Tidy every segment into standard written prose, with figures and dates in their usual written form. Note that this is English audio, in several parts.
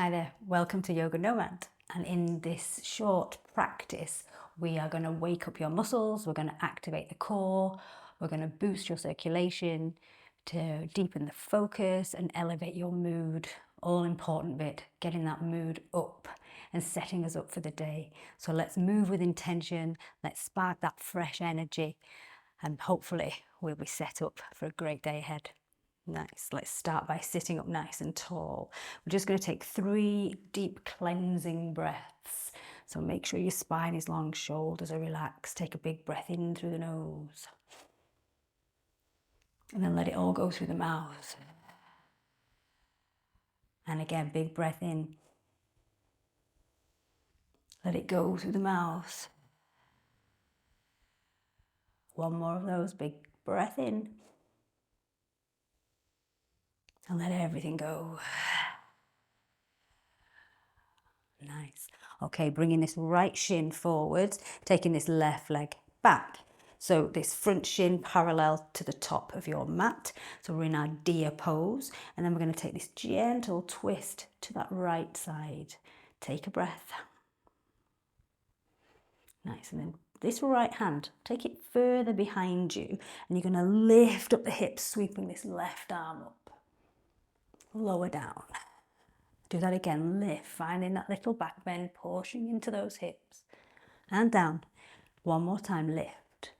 Hi there, welcome to Yoga Nomad. And in this short practice, we are going to wake up your muscles, we're going to activate the core, we're going to boost your circulation, to deepen the focus and elevate your mood. All important bit, getting that mood up and setting us up for the day. So let's move with intention, let's spark that fresh energy, and hopefully we'll be set up for a great day ahead. Nice. Let's start by sitting up nice and tall. We're just going to take 3 deep cleansing breaths. So make sure your spine is long, shoulders are relaxed. Take a big breath in through the nose. And then let it all go through the mouth. And again, big breath in. Let it go through the mouth. One more of those, big breath in. And let everything go. Nice. Okay, bringing this right shin forwards, taking this left leg back. So this front shin parallel to the top of your mat. So we're in our deer pose. And then we're going to take this gentle twist to that right side. Take a breath. Nice. And then this right hand, take it further behind you. And you're going to lift up the hips, sweeping this left arm up. Lower down. Do that again, lift, finding that little back bend, pushing into those hips. And down. One more time, lift.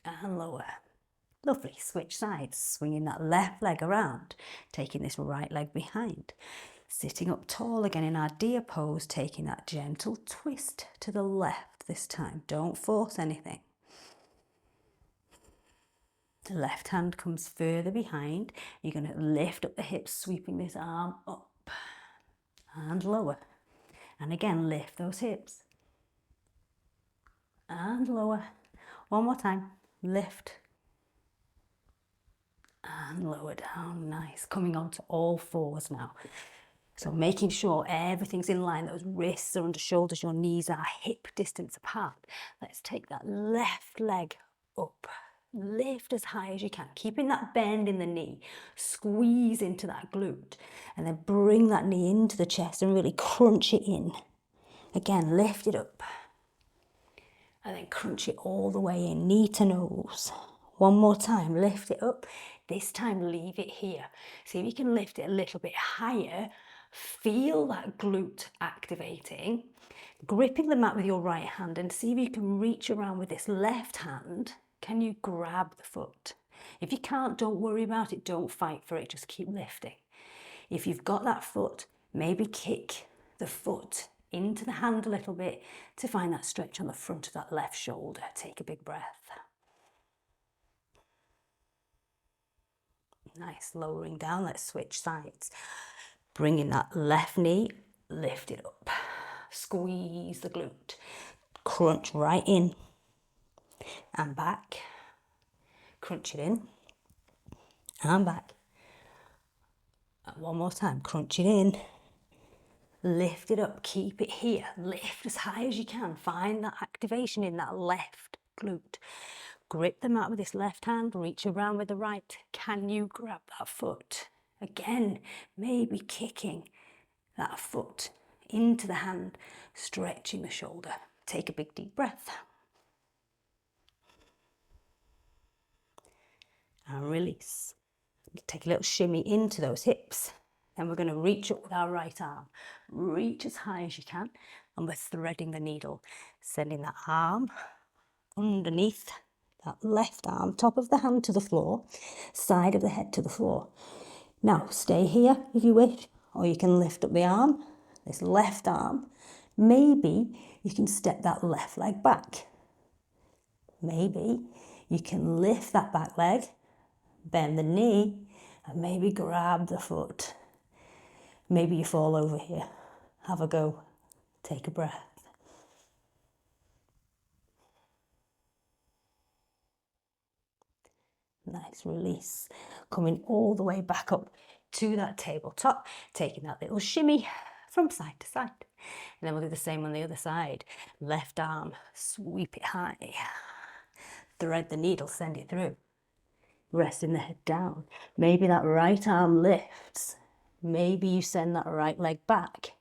And lower. Lovely, switch sides, swinging that left leg around, taking this right leg behind. Sitting up tall again in our deer pose, taking that gentle twist to the left this time. Don't force anything. The left hand comes further behind. You're going to lift up the hips, sweeping this arm up and lower. And again, lift those hips. And lower. One more time. Lift. And lower down. Nice. Coming on to all fours now. So making sure everything's in line. Those wrists are under shoulders. Your knees are hip distance apart. Let's take that left leg up. Lift as high as you can, keeping that bend in the knee. Squeeze into that glute and then bring that knee into the chest and really crunch it in. Again, lift it up and then crunch it all the way in, knee to nose. One more time, lift it up. This time, leave it here. See if you can lift it a little bit higher. Feel that glute activating. Gripping the mat with your right hand and see if you can reach around with this left hand. Can you grab the foot? If you can't, don't worry about it. Don't fight for it. Just keep lifting. If you've got that foot, maybe kick the foot into the hand a little bit to find that stretch on the front of that left shoulder. Take a big breath. Nice, lowering down. Let's switch sides. Bringing that left knee, lift it up. Squeeze the glute. Crunch right in and back. Crunch it in and back. And one more time, crunch it in. Lift it up, keep it here. Lift as high as you can. Find that activation in that left glute. Grip the mat with this left hand, reach around with the right. Can you grab that foot? Again, maybe kicking that foot into the hand, stretching the shoulder. Take a big deep breath. And release. Take a little shimmy into those hips. Then we're going to reach up with our right arm. Reach as high as you can. And we're threading the needle, sending that arm underneath that left arm, top of the hand to the floor, side of the head to the floor. Now, stay here if you wish, or you can lift up the arm, this left arm. Maybe you can step that left leg back. Maybe you can lift that back leg, bend the knee, and maybe grab the foot. Maybe you fall over here. Have a go. Take a breath. Nice, release. Coming all the way back up to that tabletop, taking that little shimmy from side to side. And then we'll do the same on the other side. Left arm, sweep it high. Thread the needle, send it through. Resting the head down. Maybe that right arm lifts. Maybe you send that right leg back.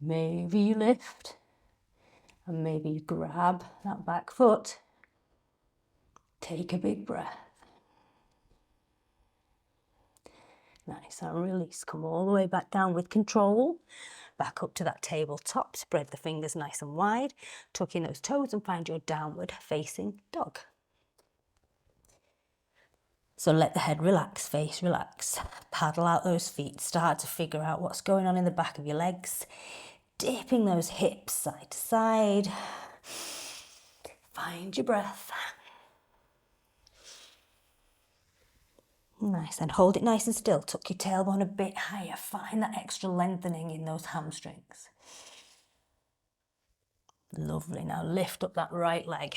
Maybe you lift. And maybe you grab that back foot. Take a big breath. Nice, and release. Come all the way back down with control. Back up to that tabletop. Spread the fingers nice and wide. Tuck in those toes and find your downward facing dog. So let the head relax, face relax. Paddle out those feet. Start to figure out what's going on in the back of your legs. Dipping those hips side to side. Find your breath. Nice, and hold it nice and still. Tuck your tailbone a bit higher. Find that extra lengthening in those hamstrings. Lovely. Now lift up that right leg.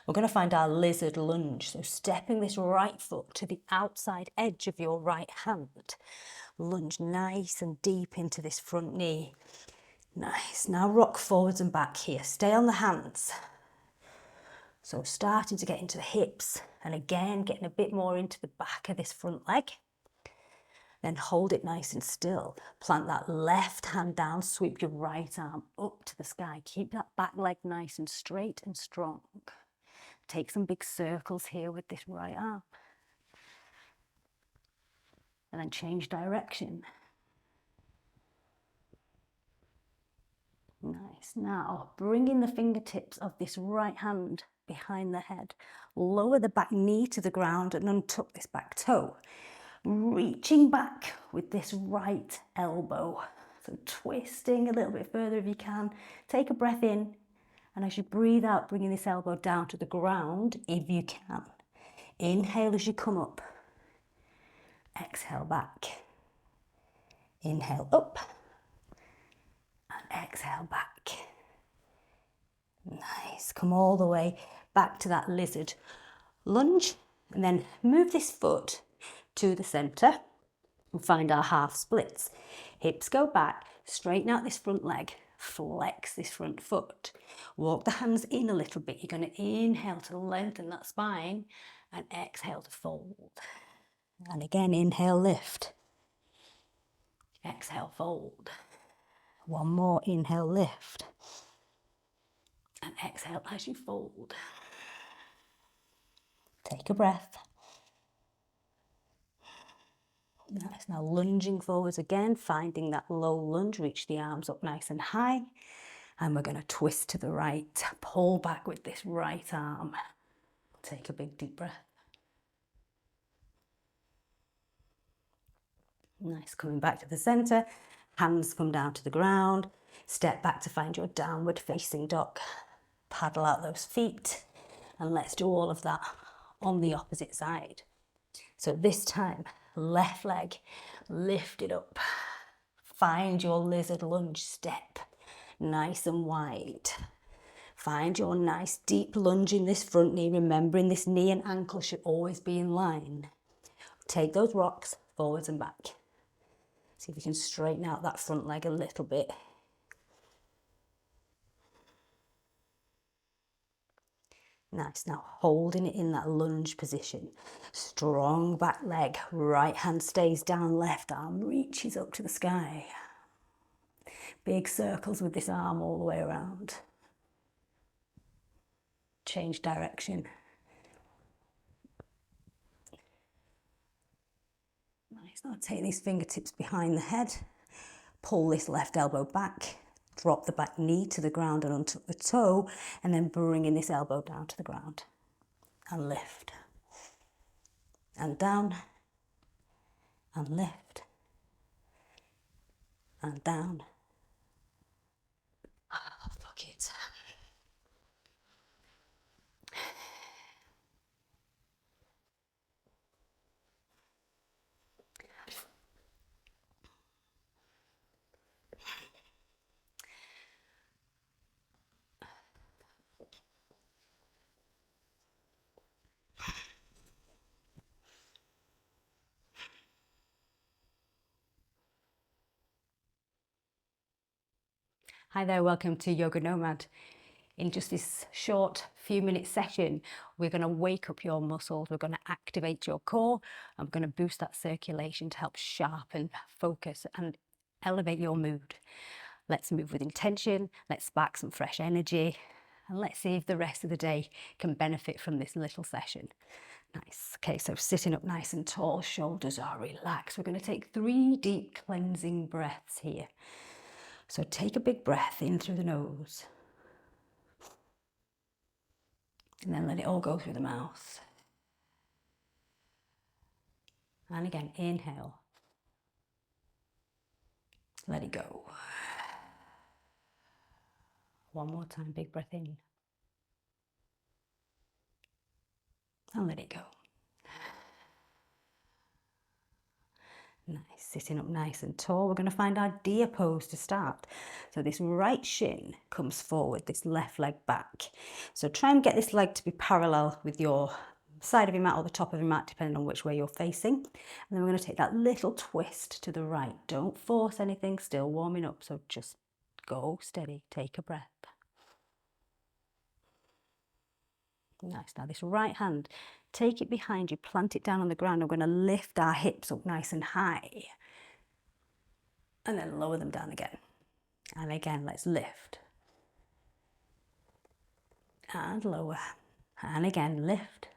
We're going to find our lizard lunge. So stepping this right foot to the outside edge of your right hand. Lunge nice and deep into this front knee. Nice. Now rock forwards and back here. Stay on the hands. So starting to get into the hips, and again getting a bit more into the back of this front leg. Then hold it nice and still. Plant that left hand down, sweep your right arm up to the sky. Keep that back leg nice and straight and strong. Take some big circles here with this right arm. And then change direction. Nice. Now, bring in the fingertips of this right hand behind the head. Lower the back knee to the ground and untuck this back toe. Reaching back with this right elbow. So twisting a little bit further if you can. Take a breath in. And as you breathe out, bringing this elbow down to the ground if you can. Inhale as you come up. Exhale back. Inhale up. And exhale back. Nice. Come all the way back to that lizard lunge. And then move this foot to the center and find our half splits. Hips go back. Straighten out this front leg. Flex this front foot. Walk the hands in a little bit. You're going to inhale to lengthen that spine and exhale to fold. And again, inhale, lift. Exhale, fold. One more, inhale, lift. And exhale as you fold. Take a breath. Nice. Now lunging forwards again, finding that low lunge, reach the arms up nice and high. And we're going to twist to the right, pull back with this right arm. Take a big deep breath. Nice, coming back to the center, hands come down to the ground, step back to find your downward facing dog. Paddle out those feet, and let's do all of that on the opposite side. So this time, left leg, lift it up. Find your lizard lunge step, nice and wide. Find your nice deep lunge in this front knee, remembering this knee and ankle should always be in line. Take those rocks forwards and back. See if you can straighten out that front leg a little bit. Nice, now holding it in that lunge position. Strong back leg, right hand stays down, left arm reaches up to the sky. Big circles with this arm all the way around. Change direction. Nice, now take these fingertips behind the head. Pull this left elbow back. Drop the back knee to the ground and untuck the toe, and then bringing this elbow down to the ground. And lift. And down. And lift. And down. Ah, fuck it. Hi there, welcome to Yoga Nomad. In just this short few minute session, we're going to wake up your muscles, we're going to activate your core, and we're going to boost that circulation to help sharpen, focus, and elevate your mood. Let's move with intention, let's spark some fresh energy, and let's see if the rest of the day can benefit from this little session. Nice. Okay, so sitting up nice and tall, shoulders are relaxed. We're going to take 3 deep cleansing breaths here. So take a big breath in through the nose. And then let it all go through the mouth. And again, inhale. Let it go. One more time, big breath in. And let it go. Nice, sitting up nice and tall. We're going to find our deer pose to start. So this right shin comes forward, this left leg back. So try and get this leg to be parallel with your side of your mat or the top of your mat, depending on which way you're facing. And then we're going to take that little twist to the right. Don't force anything, still warming up. So just go steady, take a breath. Nice. Now this right hand, take it behind you, plant it down on the ground. We're going to lift our hips up nice and high. And then lower them down again. And again, let's lift. And lower. And again, lift.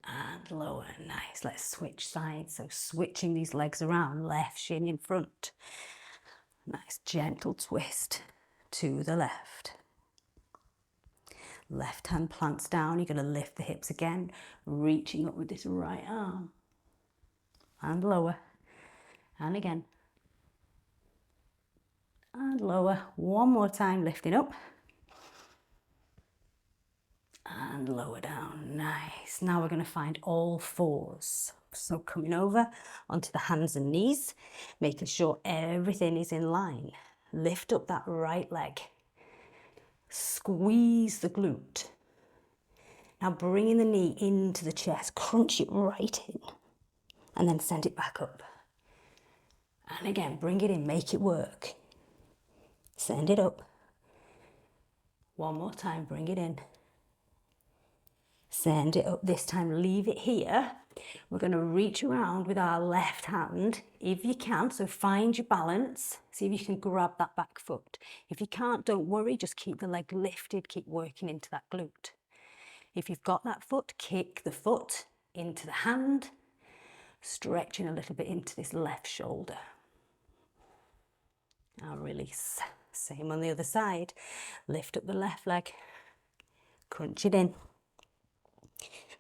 And lower. Nice. Let's switch sides. So switching these legs around, left shin in front. Nice gentle twist to the left. Left hand plants down. You're going to lift the hips again, reaching up with this right arm. And lower. And again. And lower. One more time, lifting up. And lower down. Nice. Now we're going to find all fours. So coming over onto the hands and knees, making sure everything is in line. Lift up that right leg. Squeeze the glute. Now bringing the knee into the chest, crunch it right in, and then send it back up. And again, bring it in, make it work. Send it up. One more time, bring it in. Send it up. This time, leave it here. We're going to reach around with our left hand, if you can. So find your balance. See if you can grab that back foot. If you can't, don't worry. Just keep the leg lifted. Keep working into that glute. If you've got that foot, kick the foot into the hand, stretching a little bit into this left shoulder. Now release. Same on the other side. Lift up the left leg. Crunch it in.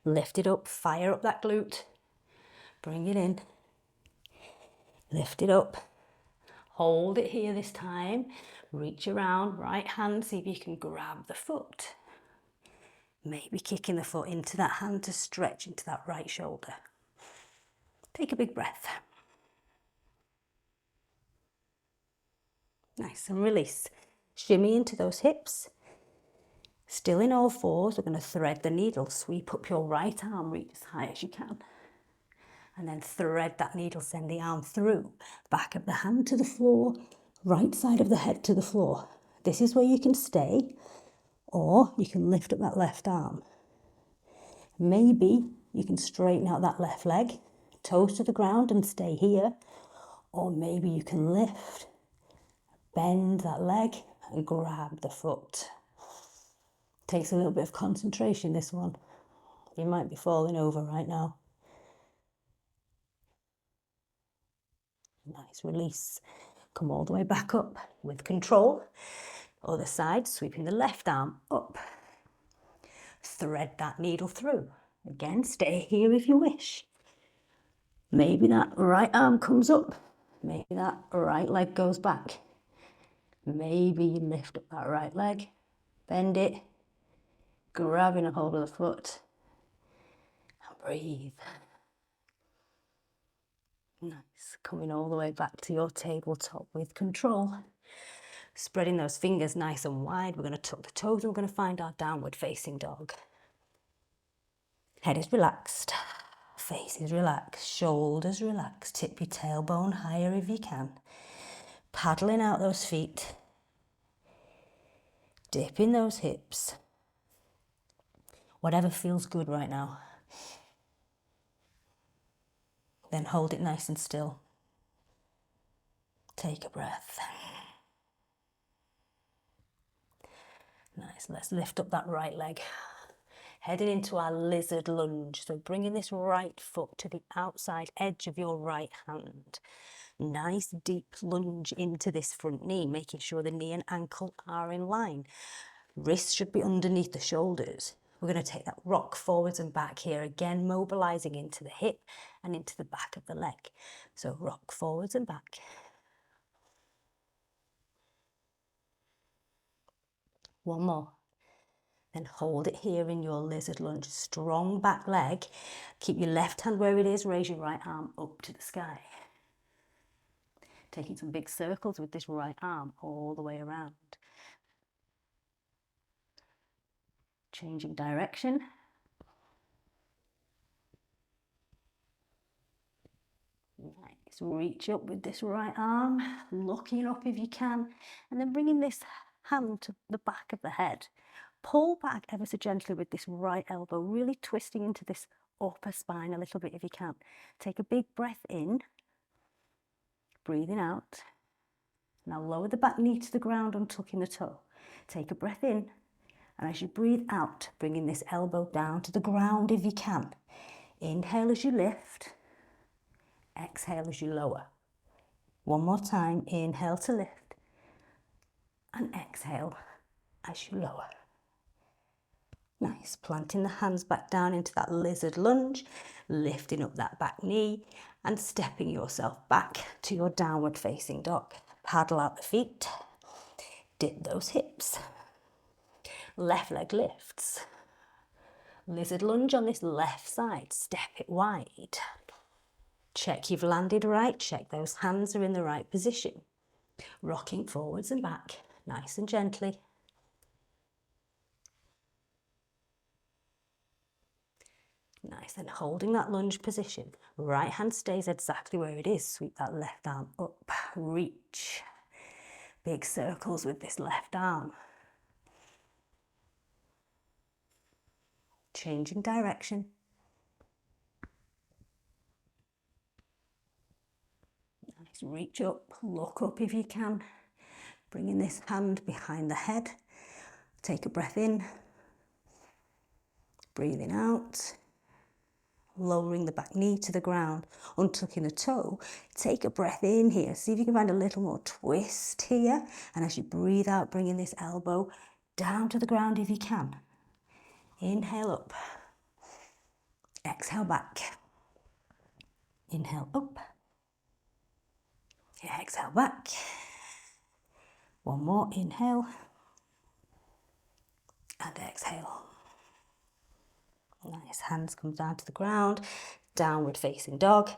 Lift it up. Fire up that glute. Bring it in. Lift it up. Hold it here this time. Reach around. Right hand. See if you can grab the foot. Maybe kicking the foot into that hand to stretch into that right shoulder. Take a big breath. Nice, and release. Shimmy into those hips. Still in all fours, we're going to thread the needle. Sweep up your right arm, reach as high as you can. And then thread that needle, send the arm through. Back of the hand to the floor, right side of the head to the floor. This is where you can stay, or you can lift up that left arm. Maybe you can straighten out that left leg, toes to the ground and stay here. Or maybe you can lift, bend that leg and grab the foot. Takes a little bit of concentration, this one. You might be falling over right now. Nice, release. Come all the way back up with control. Other side, sweeping the left arm up. Thread that needle through. Again, stay here if you wish. Maybe that right arm comes up. Maybe that right leg goes back. Maybe you lift up that right leg, bend it, grabbing a hold of the foot, and breathe. Nice. Coming all the way back to your tabletop with control. Spreading those fingers nice and wide. We're going to tuck the toes and we're going to find our downward facing dog. Head is relaxed. Face is relaxed. Shoulders relaxed. Tip your tailbone higher if you can. Paddling out those feet. Dip in those hips. Whatever feels good right now. Then hold it nice and still. Take a breath. Nice, let's lift up that right leg. Heading into our lizard lunge. So bringing this right foot to the outside edge of your right hand. Nice deep lunge into this front knee, making sure the knee and ankle are in line. Wrists should be underneath the shoulders. We're going to take that rock forwards and back here, again mobilizing into the hip and into the back of the leg. So rock forwards and back. One more. Then hold it here in your lizard lunge. Strong back leg. Keep your left hand where it is. Raise your right arm up to the sky. Taking some big circles with this right arm all the way around. Changing direction. Nice. Reach up with this right arm, looking up if you can, and then bringing this hand to the back of the head. Pull back ever so gently with this right elbow, really twisting into this upper spine a little bit if you can. Take a big breath in, breathing out. Now lower the back knee to the ground, untucking the toe. Take a breath in, and as you breathe out, bringing this elbow down to the ground if you can. Inhale as you lift, exhale as you lower. One more time, inhale to lift, and exhale as you lower. Nice, planting the hands back down into that lizard lunge, lifting up that back knee and stepping yourself back to your downward facing dog. Paddle out the feet, dip those hips, left leg lifts. Lizard lunge on this left side, step it wide. Check you've landed right, check those hands are in the right position. Rocking forwards and back, nice and gently. Nice, then holding that lunge position. Right hand stays exactly where it is. Sweep that left arm up, reach. Big circles with this left arm. Changing direction. Nice, reach up, look up if you can. Bringing this hand behind the head. Take a breath in. Breathing out. Lowering the back knee to the ground, untucking the toe. Take a breath in here. See if you can find a little more twist here. And as you breathe out, bringing this elbow down to the ground if you can. Inhale up. Exhale back. Inhale up. Exhale back. One more. Inhale. And exhale. Nice, hands come down to the ground, downward facing dog.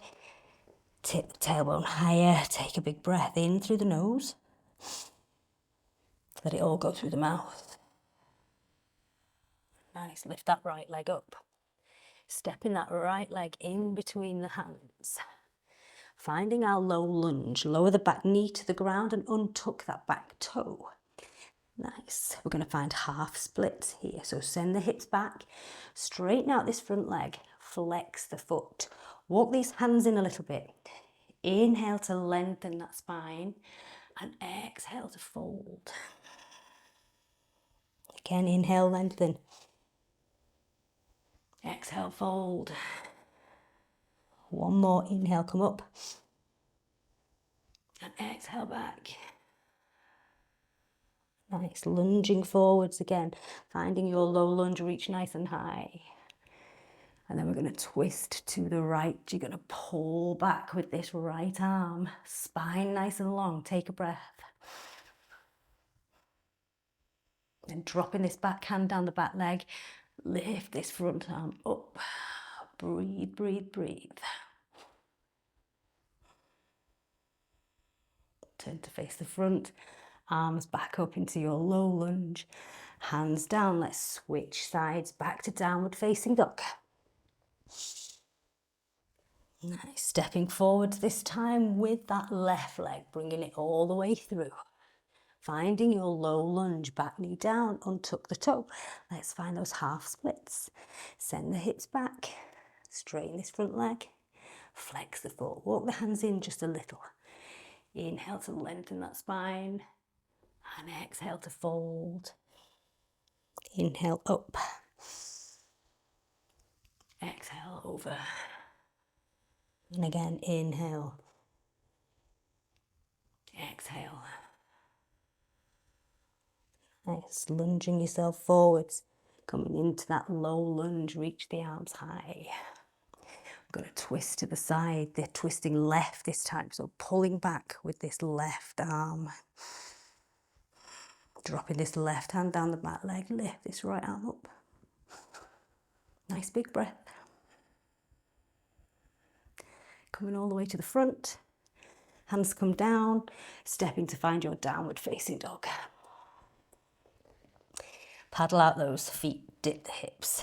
Tip the tailbone higher, take a big breath in through the nose. Let it all go through the mouth. Nice, lift that right leg up. Stepping that right leg in between the hands. Finding our low lunge, lower the back knee to the ground and untuck that back toe. Nice. We're going to find half splits here. So send the hips back, straighten out this front leg, flex the foot. Walk these hands in a little bit. Inhale to lengthen that spine and exhale to fold. Again, inhale, lengthen. Exhale, fold. One more, inhale, come up. And exhale back. Nice, lunging forwards again, finding your low lunge, reach nice and high. And then we're going to twist to the right. You're going to pull back with this right arm, spine nice and long. Take a breath. Then dropping this back hand down the back leg, lift this front arm up. Breathe, breathe, breathe. Turn to face the front. Arms back up into your low lunge. Hands down. Let's switch sides back to downward facing dog. Nice. Stepping forward this time with that left leg, bringing it all the way through. Finding your low lunge, back knee down, untuck the toe. Let's find those half splits. Send the hips back, straighten this front leg, flex the foot, walk the hands in just a little. Inhale to lengthen that spine, and exhale to fold. Inhale up, exhale over, and again inhale, exhale. Nice, lunging yourself forwards, coming into that low lunge, reach the arms high. We're going to twist to the side, they're twisting left this time, so pulling back with this left arm. Dropping this left hand down the back leg, lift this right arm up. Nice big breath. Coming all the way to the front, hands come down, stepping to find your downward facing dog. Paddle out those feet, dip the hips.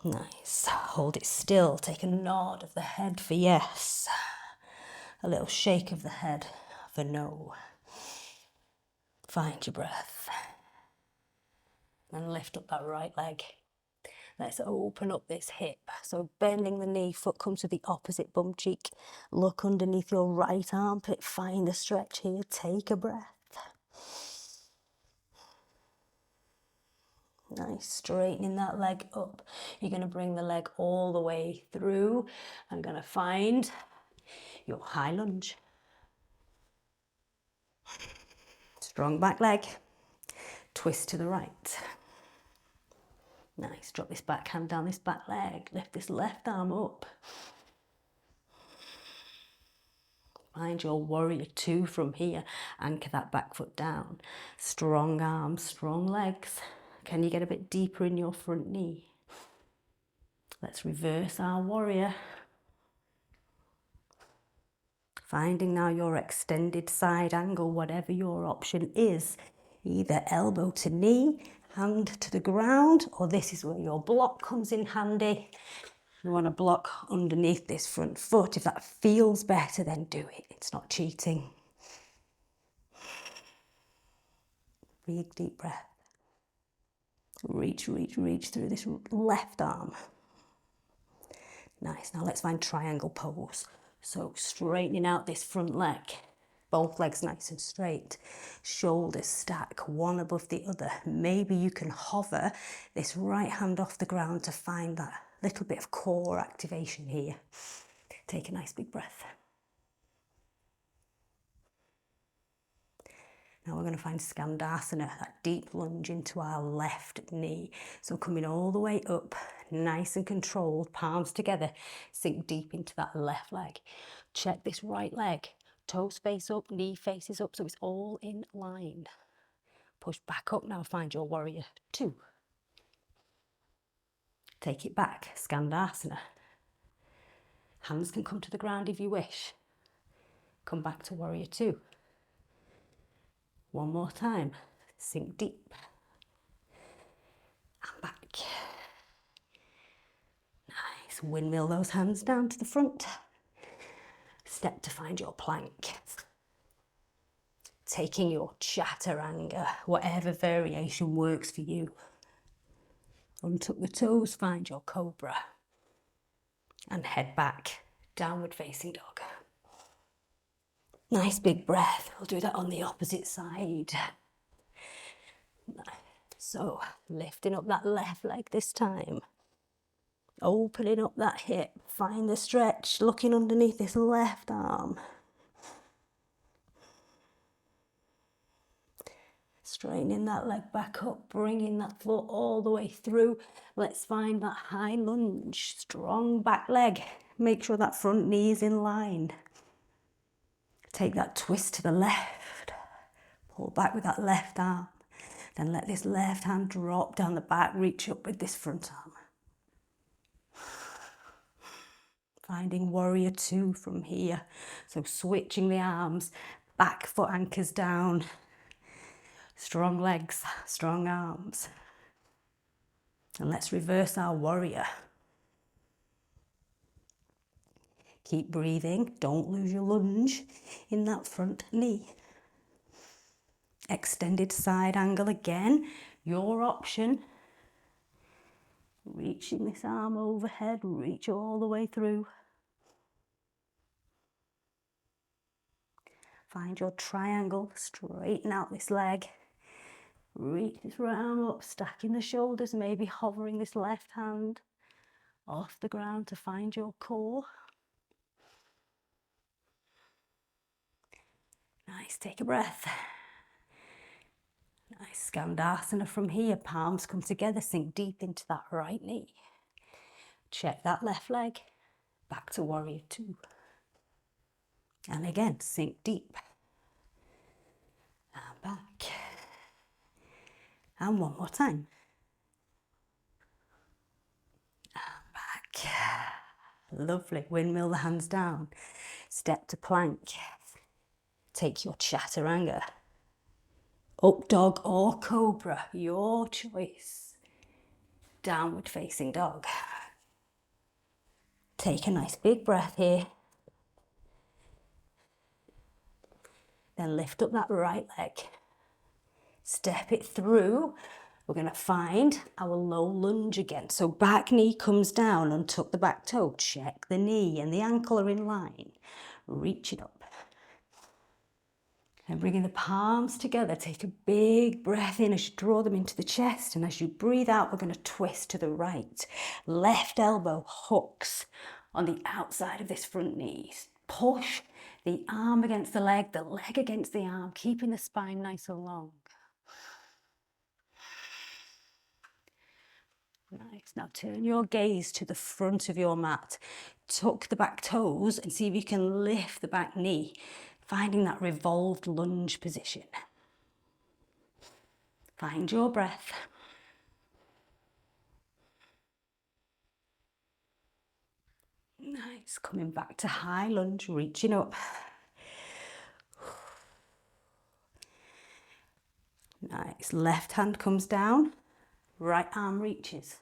Nice. Hold it still. Take a nod of the head for yes. A little shake of the head for no. Find your breath. And lift up that right leg. Let's open up this hip. So bending the knee, foot comes to the opposite bum cheek. Look underneath your right armpit. Find the stretch here. Take a breath. Nice, straightening that leg up. You're going to bring the leg all the way through. I'm going to find your high lunge. Strong back leg. Twist to the right. Nice, drop this back hand down this back leg. Lift this left arm up. Find your warrior two from here. Anchor that back foot down. Strong arms, strong legs. Can you get a bit deeper in your front knee? Let's reverse our warrior. Finding now your extended side angle, whatever your option is. Either elbow to knee, hand to the ground, or this is where your block comes in handy. You want to block underneath this front foot. If that feels better, then do it. It's not cheating. Big deep breath. Reach, reach, reach through this left arm. Nice. Now let's find triangle pose. So straightening out this front leg. Both legs nice and straight. Shoulders stack one above the other. Maybe you can hover this right hand off the ground to find that little bit of core activation here. Take a nice big breath. Now we're going to find Skandasana, that deep lunge into our left knee. So coming all the way up, nice and controlled, palms together, sink deep into that left leg. Check this right leg, toes face up, knee faces up, so it's all in line. Push back up now, find your warrior two. Take it back, Skandasana. Hands can come to the ground if you wish. Come back to warrior two. One more time, sink deep, and back. Nice, windmill those hands down to the front. Step to find your plank. Taking your chaturanga, whatever variation works for you. Untuck the toes, find your cobra. And head back, downward facing dog. Nice big breath. We'll do that on the opposite side. So, lifting up that left leg this time. Opening up that hip. Find the stretch, looking underneath this left arm. Straightening that leg back up, bringing that foot all the way through. Let's find that high lunge. Strong back leg. Make sure that front knee is in line. Take that twist to the left. Pull back with that left arm. Then let this left hand drop down the back, reach up with this front arm. Finding warrior two from here. So switching the arms, back foot anchors down. Strong legs, strong arms. And let's reverse our warrior. Keep breathing, don't lose your lunge in that front knee. Extended side angle again, your option. Reaching this arm overhead, reach all the way through. Find your triangle, straighten out this leg. Reach this right arm up, stacking the shoulders, maybe hovering this left hand off the ground to find your core. Nice, take a breath. Nice, Skandasana from here, palms come together, sink deep into that right knee. Check that left leg, back to warrior two. And again, sink deep. And back. And one more time. And back. Lovely. Windmill the hands down. Step to plank. Take your chaturanga. Up dog or cobra, your choice. Downward facing dog. Take a nice big breath here. Then lift up that right leg. Step it through. We're going to find our low lunge again. So back knee comes down, untuck the back toe, check the knee and the ankle are in line. Reach it up. And bringing the palms together, take a big breath in as you draw them into the chest. And as you breathe out, we're going to twist to the right. Left elbow hooks on the outside of this front knee. Push the arm against the leg against the arm, keeping the spine nice and long. Nice. Now turn your gaze to the front of your mat. Tuck the back toes and see if you can lift the back knee, finding that revolved lunge position. Find your breath. Nice. Coming back to high lunge, reaching up. Nice. Left hand comes down, right arm reaches.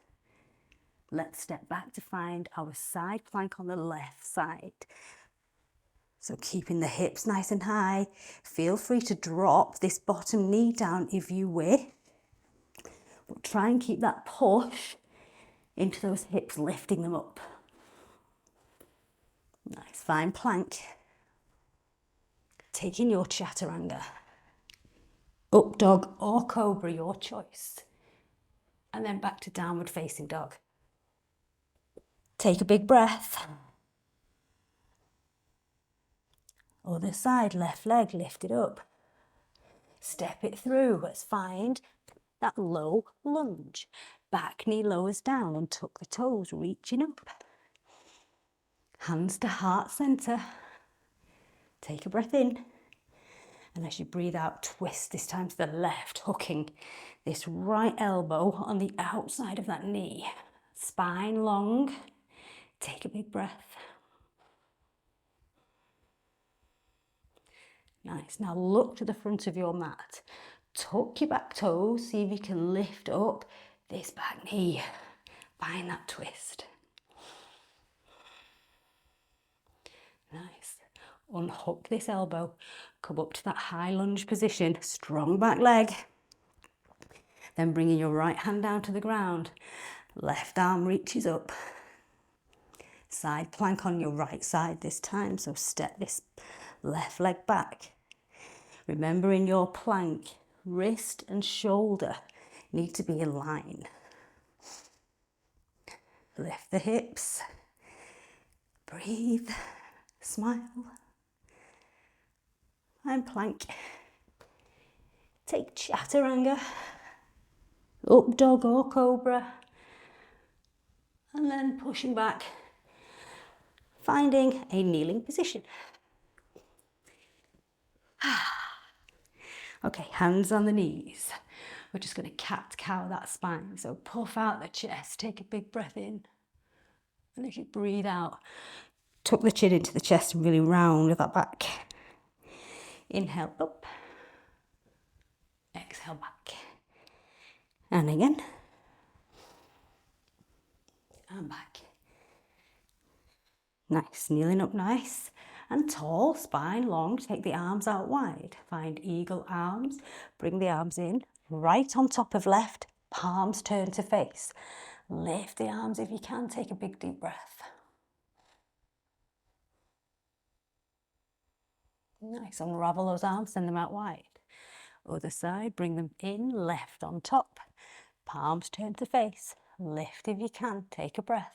Let's step back to find our side plank on the left side. So keeping the hips nice and high. Feel free to drop this bottom knee down if you wish. But try and keep that push into those hips, lifting them up. Nice, fine plank. Taking your chaturanga. Up dog or cobra, your choice. And then back to downward facing dog. Take a big breath. Other side, left leg lifted up. Step it through. Let's find that low lunge. Back knee lowers down and tuck the toes, reaching up. Hands to heart center. Take a breath in. And as you breathe out, twist this time to the left, hooking this right elbow on the outside of that knee. Spine long. Take a big breath. Nice. Now look to the front of your mat. Tuck your back toes. See if you can lift up this back knee. Find that twist. Nice. Unhook this elbow. Come up to that high lunge position. Strong back leg. Then bringing your right hand down to the ground. Left arm reaches up. Side plank on your right side this time. So step this left leg back. Remember in your plank, wrist and shoulder need to be in line. Lift the hips. Breathe. Smile. And plank. Take chaturanga. Up dog or cobra. And then pushing back. Finding a kneeling position. Okay, hands on the knees. We're just going to cat-cow that spine. So puff out the chest, take a big breath in. And as you breathe out, tuck the chin into the chest and really round that back. Inhale up. Exhale back. And again. And back. Nice, kneeling up nice. And tall, spine long, take the arms out wide. Find eagle arms, bring the arms in, right on top of left, palms turn to face. Lift the arms if you can, take a big deep breath. Nice, unravel those arms, send them out wide. Other side, bring them in, left on top, palms turn to face. Lift if you can, take a breath.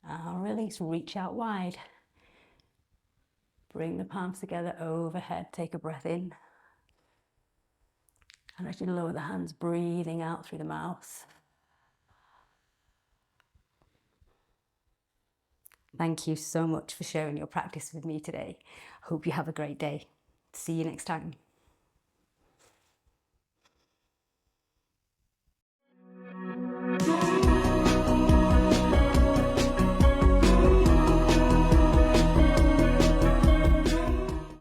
And release, reach out wide. Bring the palms together overhead, take a breath in. And as you lower the hands, breathing out through the mouth. Thank you so much for sharing your practice with me today. Hope you have a great day. See you next time.